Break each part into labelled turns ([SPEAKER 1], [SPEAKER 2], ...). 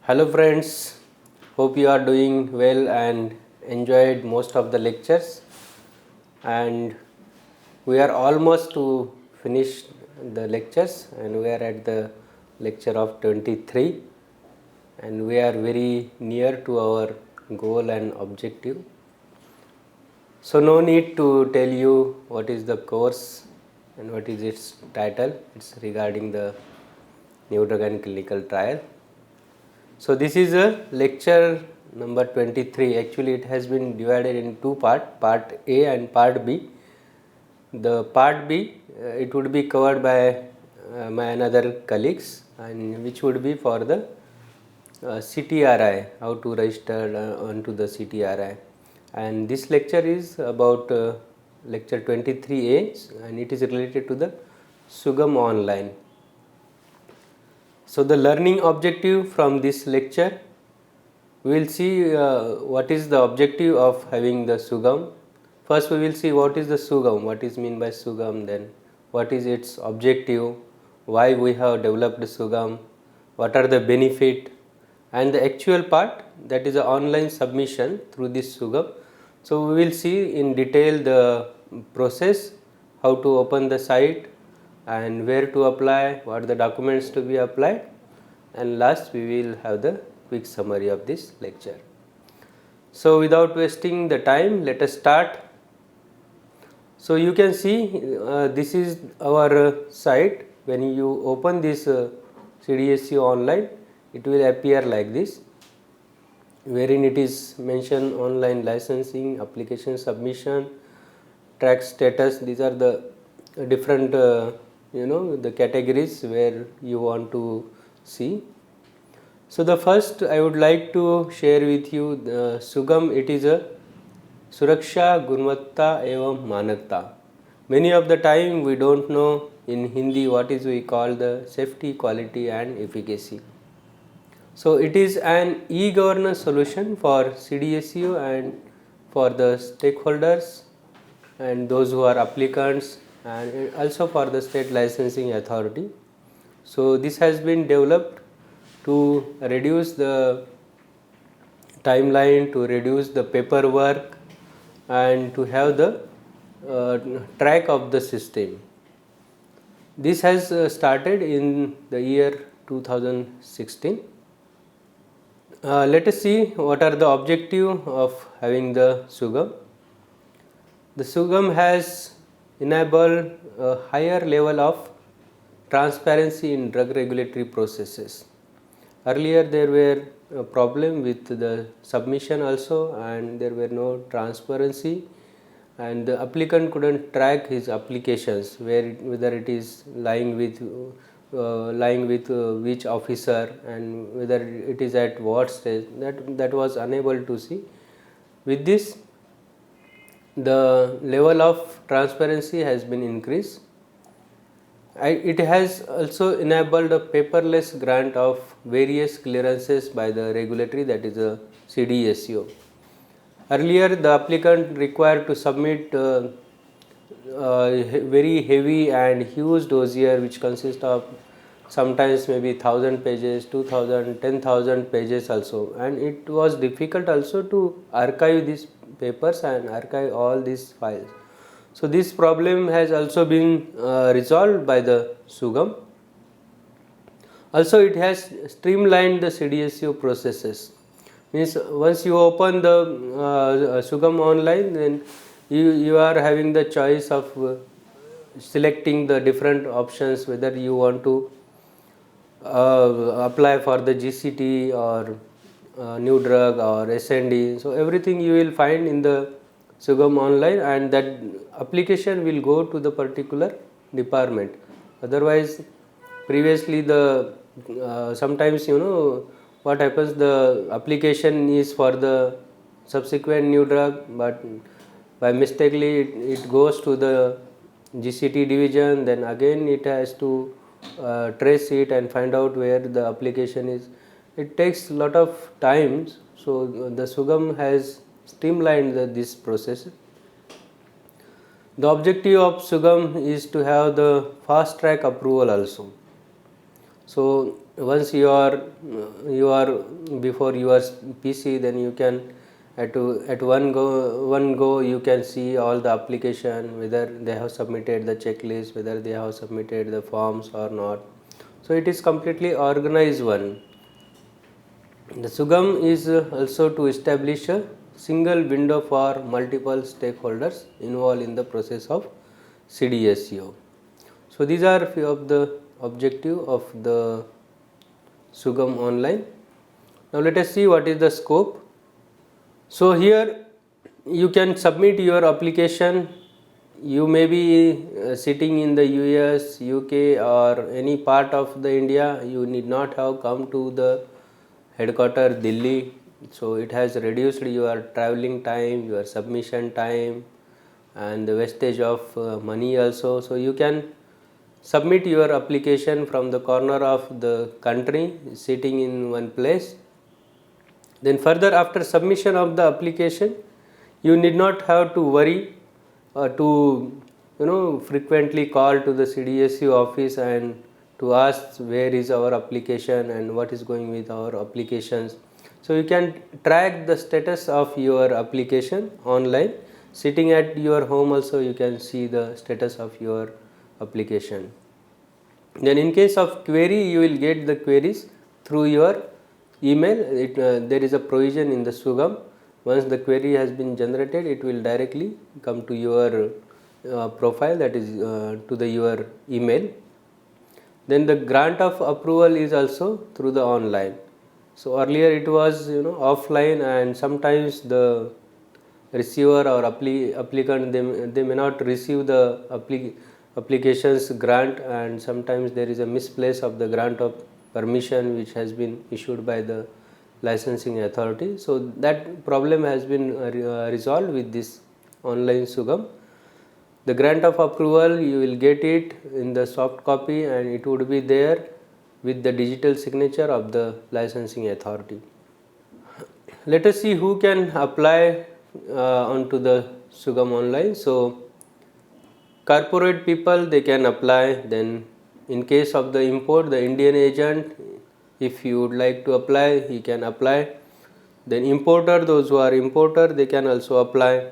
[SPEAKER 1] Hello friends, hope you are doing well and enjoyed most of the lectures, and we are almost to finish the lectures and we are at the lecture of 23 and we are very near to our goal and objective. So no need to tell you what is the course and what is its title. It's regarding the new drug and clinical trial. So this is a lecture number 23. Actually it has been divided in two parts, part A and part B. The part B, it would be covered by my another colleagues, and which would be for the CTRI, how to register onto the CTRI. And this lecture is about lecture 23A, and it is related to the Sugam Online. So the learning objective from this lecture, we will see what is the objective of having the Sugam. First we will see what is the Sugam, what is mean by Sugam, then what is its objective, why we have developed Sugam, what are the benefit, and the actual part, that is the online submission through this Sugam. So we will see in detail the process, how to open the site and where to apply, what are the documents to be applied, and last we will have the quick summary of this lecture. So without wasting the time, let us start. So you can see this is our site. When you open this CDSU online, it will appear like this, wherein it is mentioned online licensing, application submission, track status. These are the different the categories where you want to see. So the first I would like to share with you the Sugam. It is a Suraksha, Gunvatta evam Manakta. Many of the time we don't know in Hindi what is we call the safety, quality and efficacy. So it is an e-governance solution for CDSU and for the stakeholders and those who are applicants, and also for the state licensing authority. So this has been developed to reduce the timeline, to reduce the paperwork, and to have the track of the system. This has started in the year 2016. Let us see what are the objective of having the Sugam. The Sugam has enabled a higher level of transparency in drug regulatory processes. Earlier there were a problem with the submission also, and there were no transparency, and the applicant couldn't track his applications, whether it is lying with which officer and whether it is at what stage, that was unable to see. With this, the level of transparency has been increased. It has also enabled a paperless grant of various clearances by the regulatory, that is a CDSU. Earlier the applicant required to submit very heavy and huge dossier which consists of sometimes maybe 1000 pages, 2000, 10,000 pages also, and it was difficult also to archive these papers and archive all these files. So this problem has also been resolved by the Sugam. Also it has streamlined the CDSU processes. Means once you open the Sugam online, then you are having the choice of selecting the different options, whether you want to apply for the GCT or new drug or SND. So everything you will find in the Sugam online, and that application will go to the particular department. Otherwise, previously the sometimes what happens, the application is for the subsequent new drug, but by mistakenly it goes to the GCT division, then again it has to trace it and find out where the application is. It takes a lot of time, so the Sugam has streamlined this process. The objective of Sugam is to have the fast track approval also. So once you are before your PC, then you can at one go you can see all the application, whether they have submitted the checklist, whether they have submitted the forms or not. So it is completely organized one. The SUGAM is also to establish a single window for multiple stakeholders involved in the process of CDSCO. So these are few of the objective of the SUGAM online. Now let us see what is the scope. So here you can submit your application. You may be sitting in the US, UK or any part of the India. You need not have come to the headquarter Delhi. So it has reduced your traveling time, your submission time and the wastage of money also. So you can submit your application from the corner of the country, sitting in one place. Then further, after submission of the application, you need not have to worry to frequently call to the CDSU office and to ask where is our application and what is going with our applications. So you can track the status of your application online. Sitting at your home also you can see the status of your application. Then in case of query, you will get the queries through your email. There is a provision in the SUGAM. Once the query has been generated, it will directly come to your profile, that is to your email. Then the grant of approval is also through the online. So earlier it was offline, and sometimes the receiver or applicant they may not receive the applications grant, and sometimes there is a misplace of the grant of permission which has been issued by the licensing authority. So that problem has been resolved with this online SUGAM. The grant of approval, you will get it in the soft copy and it would be there with the digital signature of the licensing authority. Let us see who can apply onto the SUGAM online. So corporate people, they can apply. Then in case of the import, the Indian agent, if you would like to apply, he can apply. Then importer, those who are importer, they can also apply.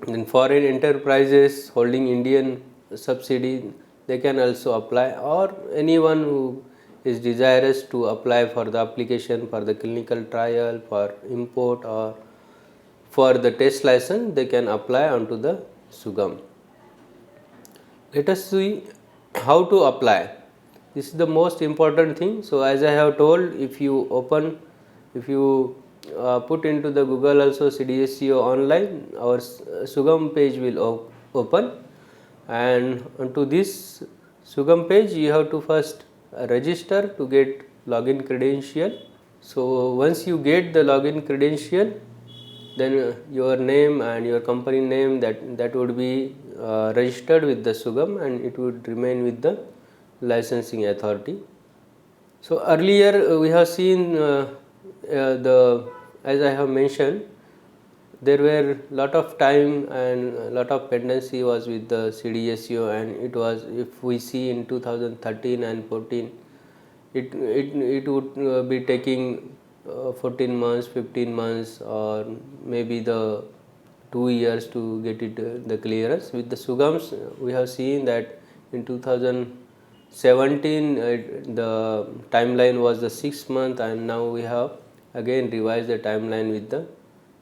[SPEAKER 1] Then foreign enterprises holding Indian subsidy, they can also apply, or anyone who is desirous to apply for the application for the clinical trial, for import or for the test license, they can apply onto the SUGAM. Let us see how to apply. This is the most important thing. So as I have told, if you put into the Google also CDSCO online, our SUGAM page will open, and onto this SUGAM page you have to first register to get login credential. So once you get the login credential, then your name and your company name that would be registered with the SUGAM, and it would remain with the licensing authority. So earlier we have seen as I have mentioned, there were lot of time and a lot of pendency was with the CDSCO, and it was, if we see in 2013 and 14, it would be taking 14 months, 15 months, or maybe the 2 years to get it the clearance. With the SUGAMs, we have seen that in 2017 the timeline was the 6 month, and now we have again revised the timeline with the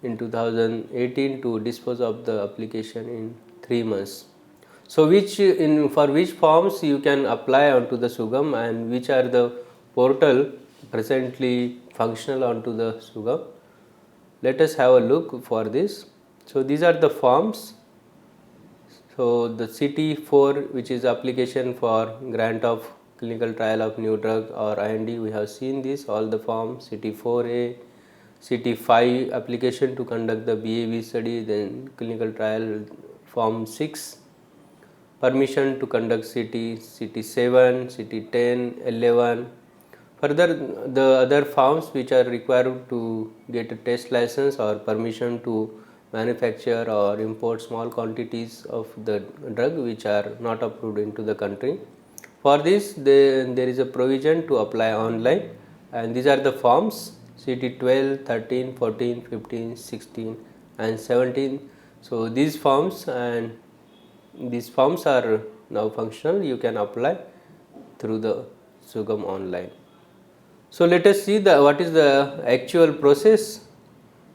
[SPEAKER 1] in 2018 to dispose of the application in 3 months. So for which forms you can apply onto the SUGAM, and which are the portal presently functional onto the SUGAM. Let us have a look for this. So these are the forms. So the CT4, which is application for grant of clinical trial of new drug or IND, we have seen this, all the forms. CT4A, CT5 application to conduct the BAV study, then clinical trial form 6, permission to conduct CT, CT7, CT10, 11. Further, the other forms which are required to get a test license or permission to manufacture or import small quantities of the drug which are not approved into the country. For this there is a provision to apply online, and these are the forms CT 12, 13, 14, 15, 16 and 17. So these forms are now functional. You can apply through the SUGAM online. So let us see what is the actual process.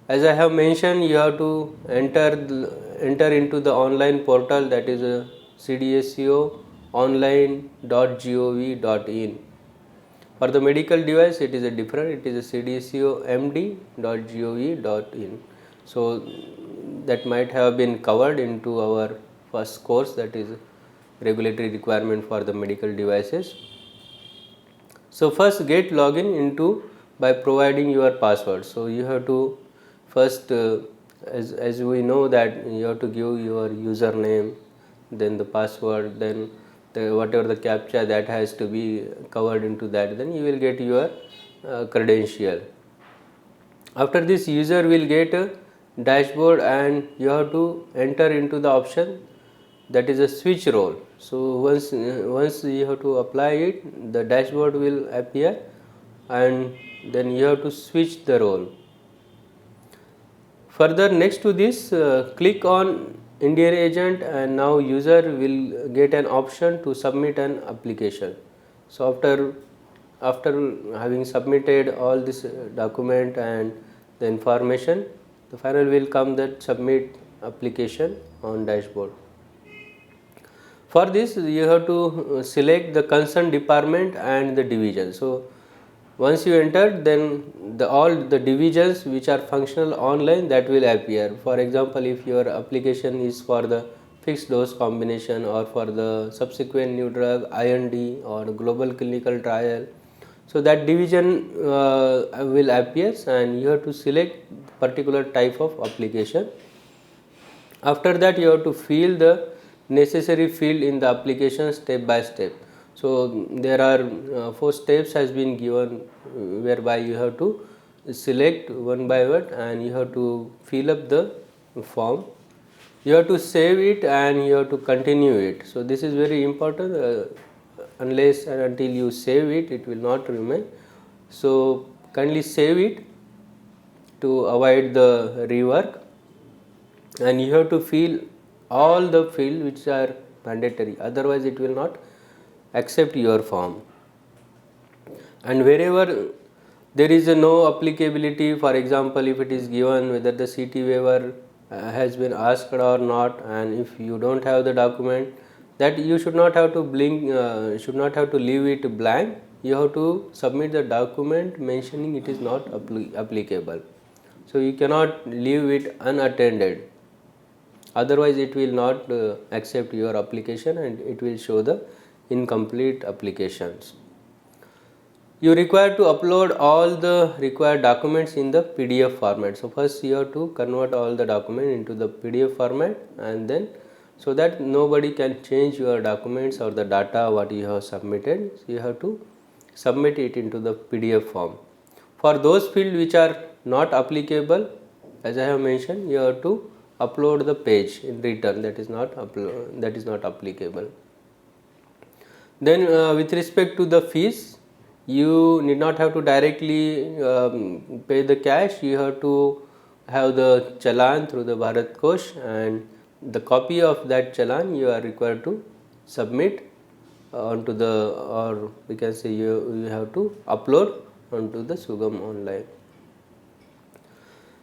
[SPEAKER 1] As I have mentioned, you have to enter into the online portal, that is CDSCO online.gov.in. For the medical device it is a different, it is a CDSCO md.gov.in. So that might have been covered into our first course, that is regulatory requirement for the medical devices. So first get login into by providing your password. So you have to first as we know that you have to give your username, then the password, then whatever the captcha that has to be covered into that, then you will get your credential. After this, user will get a dashboard and you have to enter into the option, that is a switch role. So once you have to apply it, the dashboard will appear and then you have to switch the role. Further, next to this, click on Indian agent and now user will get an option to submit an application. So after having submitted all this document and the information, the final will come that submit application on dashboard. For this you have to select the concerned department and the division. So once you enter, then all the divisions which are functional online, that will appear. For example, if your application is for the fixed dose combination or for the subsequent new drug IND or global clinical trial, so that division will appear and you have to select particular type of application. After that you have to fill the necessary field in the application step by step. So there are 4 steps has been given whereby you have to select one by one and you have to fill up the form. You have to save it and you have to continue it. So this is very important. Unless and until you save it, it will not remain. So kindly save it to avoid the rework, and you have to fill all the fields which are mandatory, otherwise it will not accept your form. And wherever there is no applicability, for example, if it is given whether the CT waiver has been asked or not, and if you don't have the document, that you should not have to leave it blank. You have to submit the document mentioning it is not applicable. So you cannot leave it unattended, otherwise it will not accept your application and it will show the incomplete applications. You require to upload all the required documents in the PDF format. So first you have to convert all the document into the PDF format, and then so that nobody can change your documents or the data what you have submitted. So you have to submit it into the PDF form. For those fields which are not applicable, as I have mentioned, you have to upload the page in return, that is not applicable. Then with respect to the fees, you need not have to directly pay the cash. You have to have the challan through the Bharat Kosh, and the copy of that challan you are required to submit onto the, or we can say you have to upload onto the SUGAM online.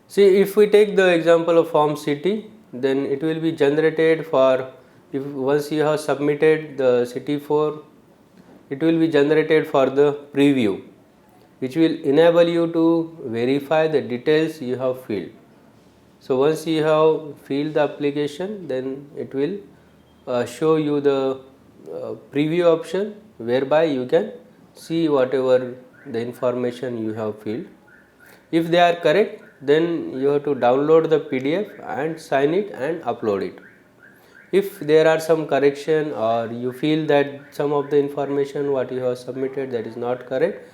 [SPEAKER 1] See, if we take the example of form CT, then it will be generated for, if once you have submitted the CT4, it will be generated for the preview, which will enable you to verify the details you have filled. So once you have filled the application, then it will show you the preview option, whereby you can see whatever the information you have filled. If they are correct, then you have to download the PDF and sign it and upload it. If there are some correction or you feel that some of the information what you have submitted that is not correct,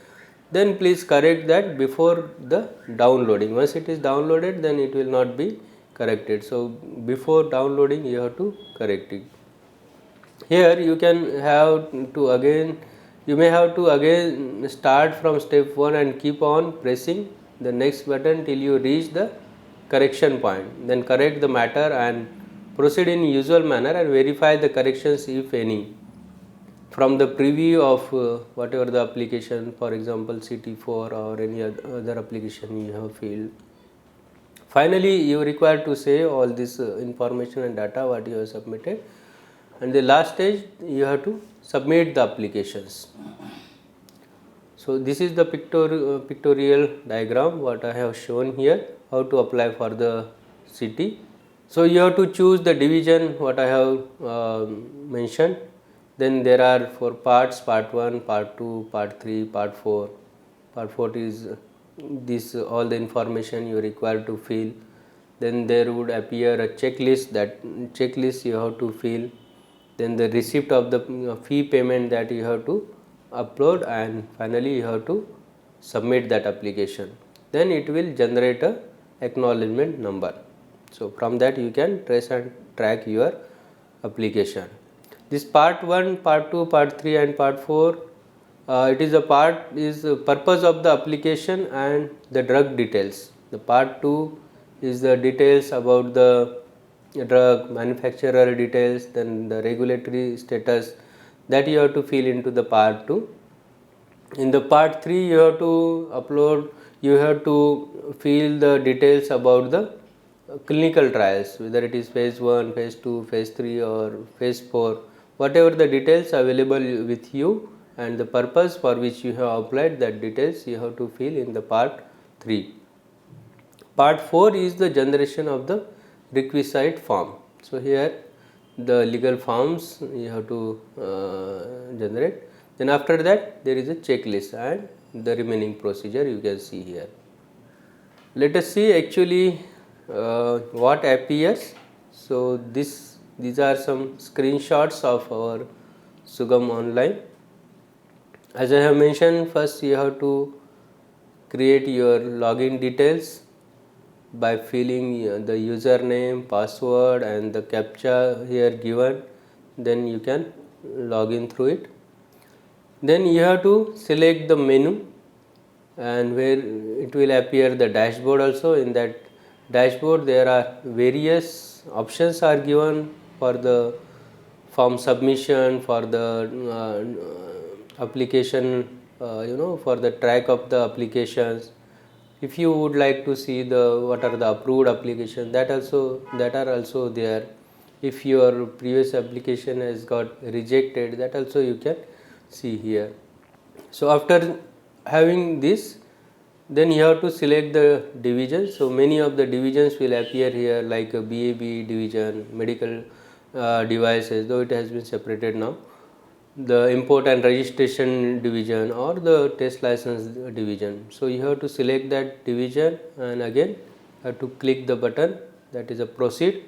[SPEAKER 1] then please correct that before the downloading. Once it is downloaded, then it will not be corrected. So before downloading you have to correct it. Here you can have to again, you may have to again start from step 1 and keep on pressing the next button till you reach the correction point, then correct the matter and proceed in usual manner and verify the corrections if any from the preview of whatever the application, for example CT4 or any other application you have filled. Finally, you require to save all this information and data what you have submitted, and the last stage you have to submit the applications. So this is the pictorial diagram what I have shown here, how to apply for the city. So you have to choose the division what I have mentioned. Then there are 4 parts: part 1, part 2, part 3, part 4. Part 4 is this all the information you require to fill. Then there would appear a checklist, that checklist you have to fill. Then the receipt of the fee payment that you have to upload, and finally you have to submit that application. Then it will generate a acknowledgement number. So from that you can trace and track your application. This part 1, part 2, part 3 and part 4, it is a part is the purpose of the application and the drug details. The part 2 is the details about the drug, manufacturer details, then the regulatory status, that you have to fill into the part 2. In the part 3 you have to upload, you have to fill the details about the clinical trials, whether it is phase 1, phase 2, phase 3 or phase 4, whatever the details available with you and the purpose for which you have applied, that details you have to fill in the part 3. Part 4 is the generation of the requisite form. So here the legal forms you have to generate. Then after that there is a checklist and the remaining procedure you can see here. Let us see actually what appears. So these are some screenshots of our Sugam Online. As I have mentioned, first you have to create your login details by filling the username, password and the captcha here given. Then you can log in through it. Then you have to select the menu, and where it will appear the dashboard also. In that dashboard there are various options are given for the form submission, for the application, for the track of the applications. If you would like to see the what are the approved applications, that are also there. If your previous application has got rejected, that also you can see here. So after having this, then you have to select the division. So many of the divisions will appear here, like a BAB division, medical devices, though it has been separated now, the import and registration division or the test license division. So you have to select that division and again have to click the button, that is a proceed.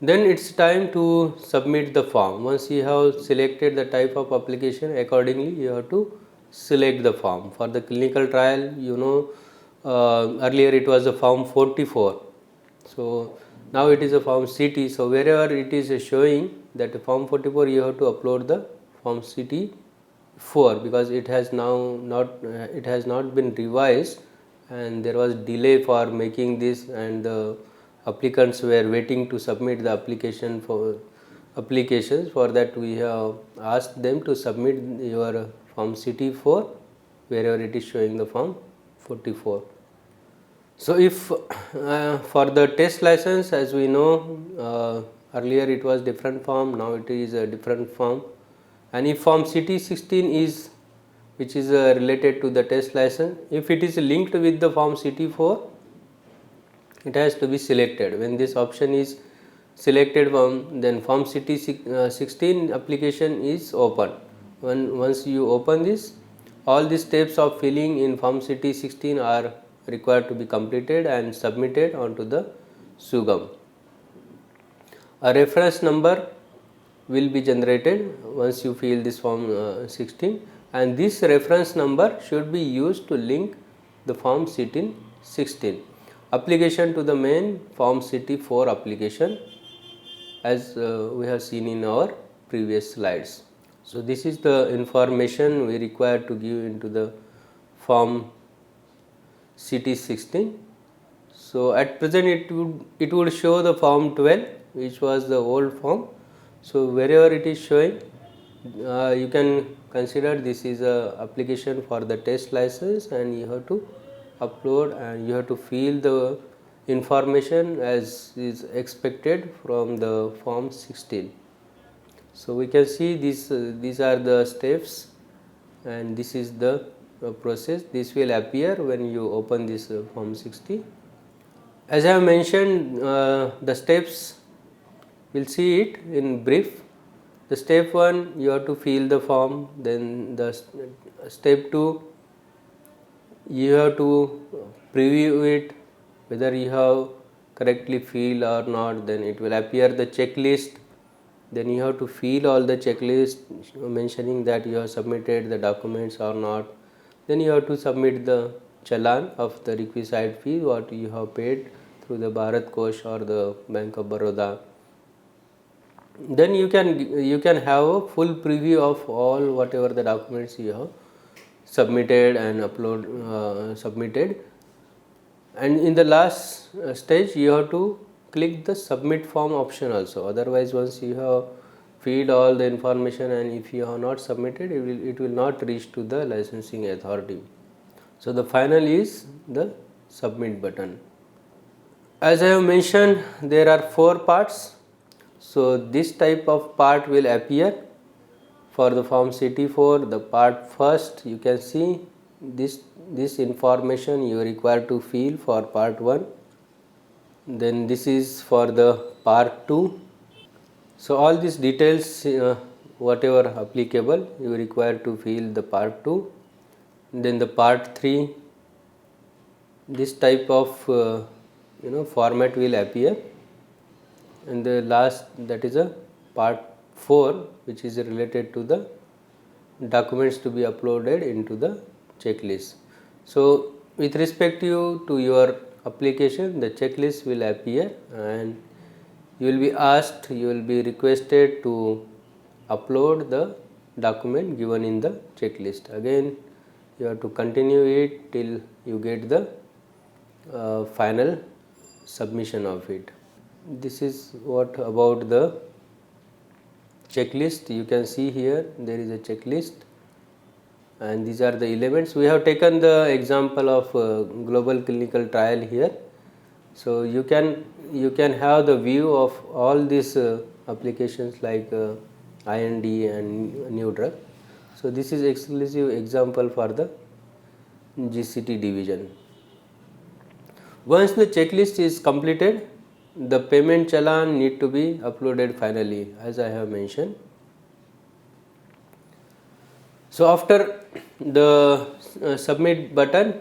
[SPEAKER 1] Then it's time to submit the form. Once you have selected the type of application, accordingly you have to select the form. For the clinical trial, earlier it was a form 44. So now it is a form CT. So wherever it is showing that form 44, you have to upload the form CT4, because it has now not been revised and there was delay for making this, and the applicants were waiting to submit the applications. For that we have asked them to submit your form CT4 wherever it is showing the form 44. So if for the test license, as we know, earlier it was different form, now it is a different form. And if form CT16 is, which is related to the test license, if it is linked with the form CT4, it has to be selected. When this option is selected, then form CT16 application is open. Once you open this, all the steps of filling in form CT16 are required to be completed and submitted onto the Sugam. A reference number will be generated once you fill this form 16, and this reference number should be used to link the form CT16 application to the main form CT4 application, as we have seen in our previous slides. So this is the information we require to give into the form CT16. So at present it would show the form 12, which was the old form. So wherever it is showing, you can consider this is a application for the test license, and you have to upload and you have to fill the information as is expected from the form 16. So we can see these are the steps, and this is the process. This will appear when you open this form 60. As I have mentioned, the steps, we'll see it in brief. The step 1, you have to fill the form. Then the step 2, you have to preview it whether you have correctly filled or not. Then it will appear the checklist. Then you have to fill all the checklist mentioning that you have submitted the documents or not. Then you have to submit the challan of the requisite fee what you have paid through the Bharat Kosh or the Bank of Baroda. Then you can have a full preview of all whatever the documents you have submitted and submitted. And in the last stage, you have to click the submit form option also. Otherwise, once you have filled all the information and if you have not submitted, it will not reach to the licensing authority. So the final is the submit button. As I have mentioned, there are 4 parts. So this type of part will appear for the form CT4. The part first, you can see this information you require to fill for part 1. Then this is for the part 2. So all these details, whatever applicable, you require to fill the part 2. Then the part 3, this type of format will appear. And the last, that is a part 4, which is related to the documents to be uploaded into the checklist. So with respect to your application, the checklist will appear, and you will be asked, you will be requested to upload the document given in the checklist. Again, you have to continue it till you get the final submission of it. This is what about the checklist. You can see here there is a checklist, and these are the elements. We have taken the example of global clinical trial here. So you can have the view of all these applications like IND and new drug. So this is exclusive example for the GCT division. Once the checklist is completed, the payment challan need to be uploaded finally, as I have mentioned. So after the submit button,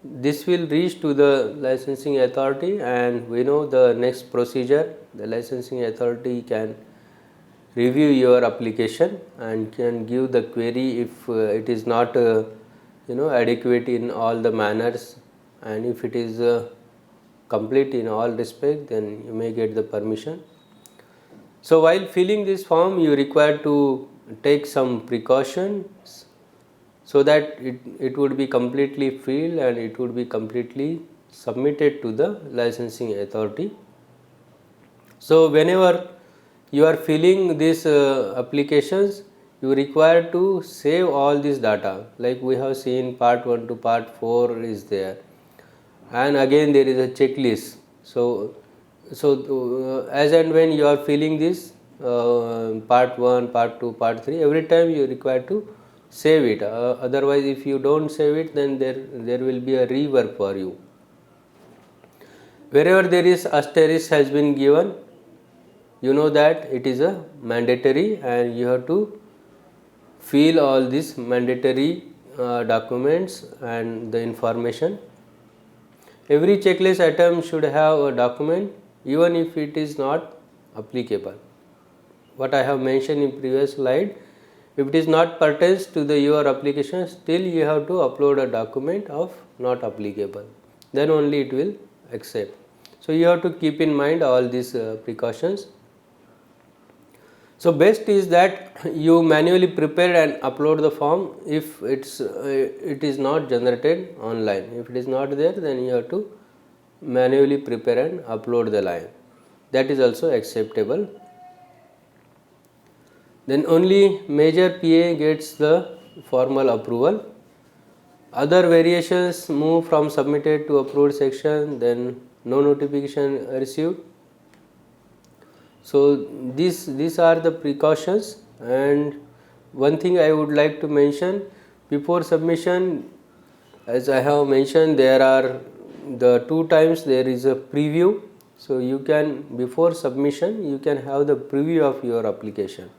[SPEAKER 1] this will reach to the licensing authority, and we know the next procedure. The licensing authority can review your application and can give the query if it is not adequate in all the manners, and if it is complete in all respect, then you may get the permission. So while filling this form, you require to take some precautions so that it would be completely filled and it would be completely submitted to the licensing authority. So whenever you are filling these applications, you require to save all this data, like we have seen part 1 to part 4 is there, and again there is a checklist. So as and when you are filling this part 1, part 2, part 3, every time you require to save it. Otherwise, if you don't save it, then there will be a rework for you. Wherever there is asterisk has been given, you know that it is a mandatory, and you have to fill all these mandatory documents and the information. Every checklist item should have a document, even if it is not applicable. What I have mentioned in previous slide, if it is not pertains to your application, still you have to upload a document of not applicable. Then only it will accept. So you have to keep in mind all these precautions. So best is that you manually prepare and upload the form if it is not generated online. If it is not there, then you have to manually prepare and upload the line. That is also acceptable. Then only major PA gets the formal approval. Other variations move from submitted to approved section, then no notification received. So these are the precautions. And one thing I would like to mention, before submission, as I have mentioned, there are the 2 times there is a preview. So you can, before submission, you can have the preview of your application.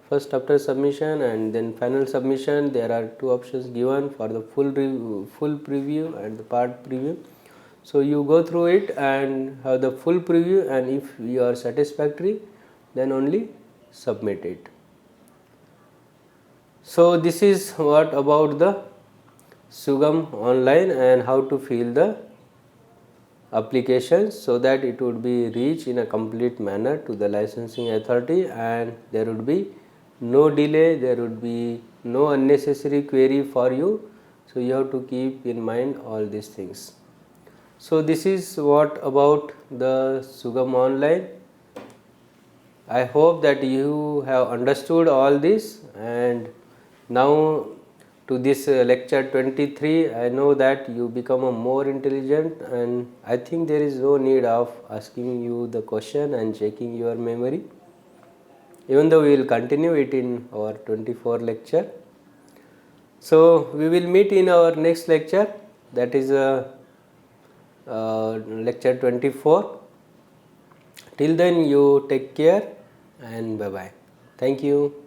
[SPEAKER 1] First after submission and then final submission, there are 2 options given for the full preview and the part preview. So you go through it and have the full preview, and if you are satisfactory, then only submit it. So this is what about the SUGAM online and how to fill the applications so that it would be reached in a complete manner to the licensing authority, and there would be no delay, there would be no unnecessary query for you. So you have to keep in mind all these things. So this is what about the SUGAM online. I hope that you have understood all this, and now to this lecture 23, I know that you become a more intelligent, and I think there is no need of asking you the question and checking your memory, even though we will continue it in our 24 lecture. So we will meet in our next lecture, that is lecture 24. Till then, you take care and bye bye. Thank you.